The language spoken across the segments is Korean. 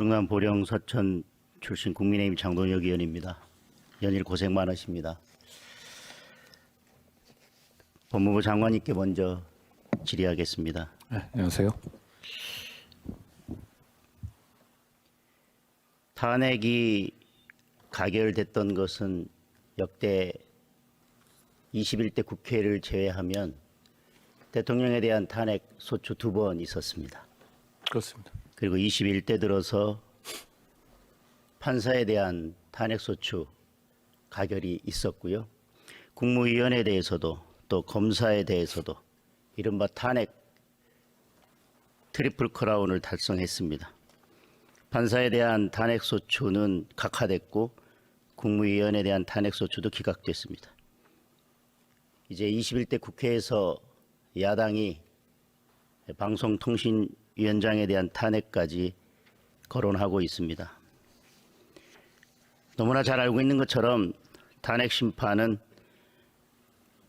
충남 보령 서천 출신 국민의힘 장동혁 의원입니다. 연일 고생 많으십니다. 법무부 장관님께 먼저 질의하겠습니다. 네, 안녕하세요. 탄핵이 가결됐던 것은 역대 21대 국회를 제외하면 대통령에 대한 탄핵 소추 2번 있었습니다. 그렇습니다. 그리고 21대 들어서 판사에 대한 탄핵 소추 가결이 있었고요. 국무위원에 대해서도 또 검사에 대해서도 이른바 탄핵 트리플 크라운을 달성했습니다. 판사에 대한 탄핵 소추는 각하됐고 국무위원에 대한 탄핵 소추도 기각됐습니다. 이제 21대 국회에서 야당이 방송통신위원장에 대한 탄핵까지 거론하고 있습니다. 너무나 잘 알고 있는 것처럼 탄핵 심판은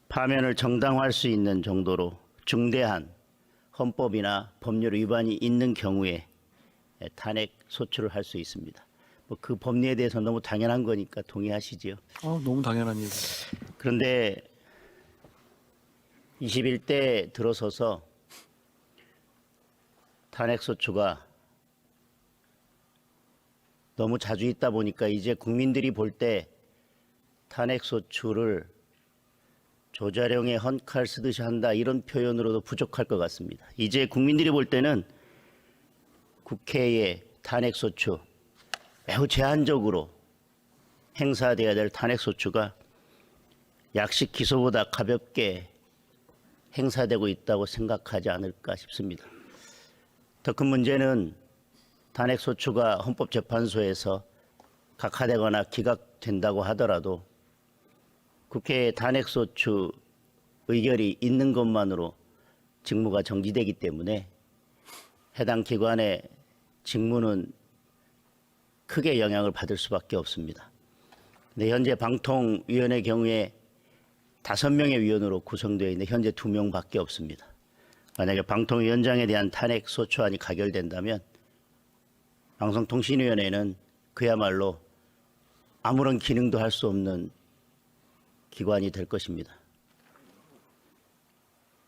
파면을 정당화할 수 있는 정도로 중대한 헌법이나 법률 위반이 있는 경우에 탄핵 소추를 할 수 있습니다. 그 법리에 대해서 너무 당연한 거니까 동의하시지요? 너무 당연한 얘기. 그런데 21대 들어서서 탄핵 소추가 너무 자주 있다 보니까 이제 국민들이 볼 때 탄핵 소추를 조자룡의 헌칼 쓰듯이 한다 이런 표현으로도 부족할 것 같습니다. 이제 국민들이 볼 때는 국회의 탄핵 소추 매우 제한적으로 행사돼야 될 탄핵 소추가 약식 기소보다 가볍게 행사되고 있다고 생각하지 않을까 싶습니다. 더 큰 문제는 탄핵 소추가 헌법재판소에서 각하되거나 기각된다고 하더라도 국회에 탄핵 소추 의결이 있는 것만으로 직무가 정지되기 때문에 해당 기관의 직무는 크게 영향을 받을 수밖에 없습니다. 근데 현재 방통위원회 경우에 5명의 위원으로 구성되어 있는데 현재 2명밖에 없습니다. 만약에 방통위원장에 대한 탄핵 소추안이 가결된다면 방송통신위원회는 그야말로 아무런 기능도 할 수 없는 기관이 될 것입니다.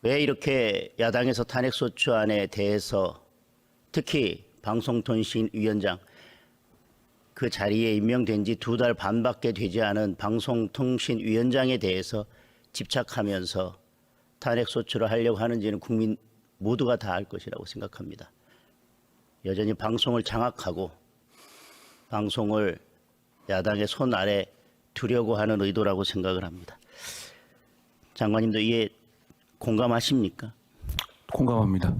왜 이렇게 야당에서 탄핵 소추안에 대해서 특히 방송통신위원장 그 자리에 임명된 지 2달 반밖에 되지 않은 방송통신위원장에 대해서 집착하면서 탄핵 소추를 하려고 하는지는 국민 모두가 다 알 것이라고 생각합니다. 여전히 방송을 장악하고 방송을 야당의 손 아래 두려고 하는 의도라고 생각을 합니다. 장관님도 이에 공감하십니까? 공감합니다.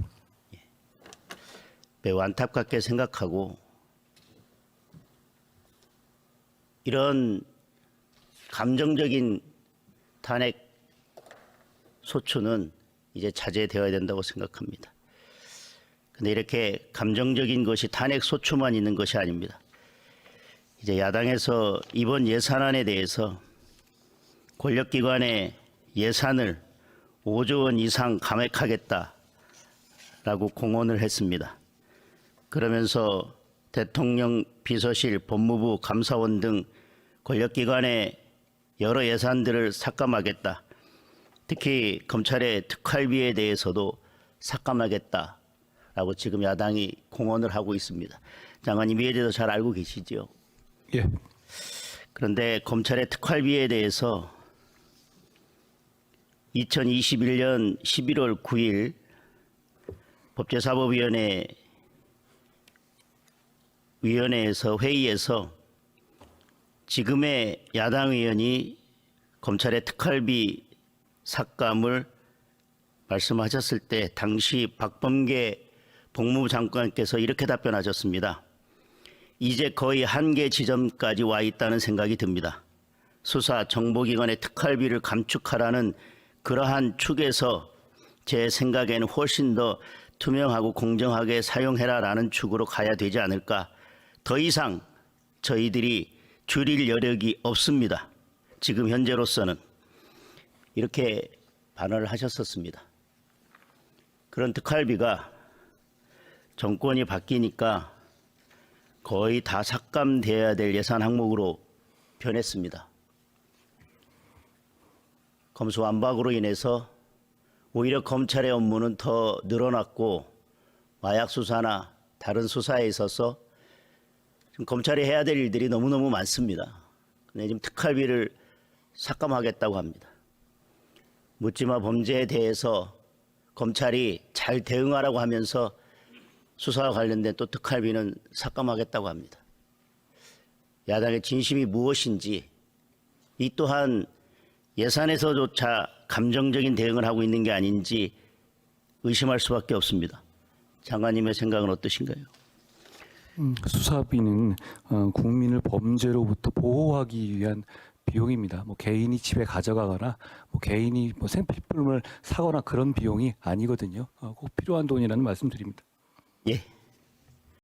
매우 안타깝게 생각하고 이런 감정적인 탄핵 소추는 이제 자제되어야 된다고 생각합니다. 그런데 이렇게 감정적인 것이 탄핵 소추만 있는 것이 아닙니다. 이제 야당에서 이번 예산안에 대해서 권력기관의 예산을 5조 원 이상 감액하겠다라고 공언을 했습니다. 그러면서 대통령 비서실, 법무부, 감사원 등 권력기관의 여러 예산들을 삭감하겠다. 특히 검찰의 특활비에 대해서도 삭감하겠다라고 지금 야당이 공언을 하고 있습니다. 장관님 이에 대해서 잘 알고 계시죠? 예. 그런데 검찰의 특활비에 대해서 2021년 11월 9일 법제사법위원회에서 회의에서 지금의 야당 의원이 검찰의 특활비 삭감을 말씀하셨을 때 당시 박범계 법무부 장관께서 이렇게 답변하셨습니다. 이제 거의 한계 지점까지 와 있다는 생각이 듭니다. 수사 정보기관의 특활비를 감축하라는 그러한 축에서 제 생각에는 훨씬 더 투명하고 공정하게 사용해라라는 축으로 가야 되지 않을까. 더 이상 저희들이 줄일 여력이 없습니다. 지금 현재로서는. 이렇게 반언을 하셨었습니다. 그런 특활비가 정권이 바뀌니까 거의 다 삭감돼야 될 예산 항목으로 변했습니다. 검수완박으로 인해서 오히려 검찰의 업무는 더 늘어났고 마약 수사나 다른 수사에 있어서 지금 검찰이 해야 될 일들이 너무너무 많습니다. 근데 지금 특활비를 삭감하겠다고 합니다. 묻지마 범죄에 대해서 검찰이 잘 대응하라고 하면서 수사와 관련된 또 특활비는 삭감하겠다고 합니다. 야당의 진심이 무엇인지, 이 또한 예산에서조차 감정적인 대응을 하고 있는 게 아닌지 의심할 수밖에 없습니다. 장관님의 생각은 어떠신가요? 수사비는 국민을 범죄로부터 보호하기 위한 비용입니다. 뭐 개인이 집에 가져가거나 뭐 개인이 뭐 생필품을 사거나 그런 비용이 아니거든요. 꼭 필요한 돈이라는 말씀드립니다. 예.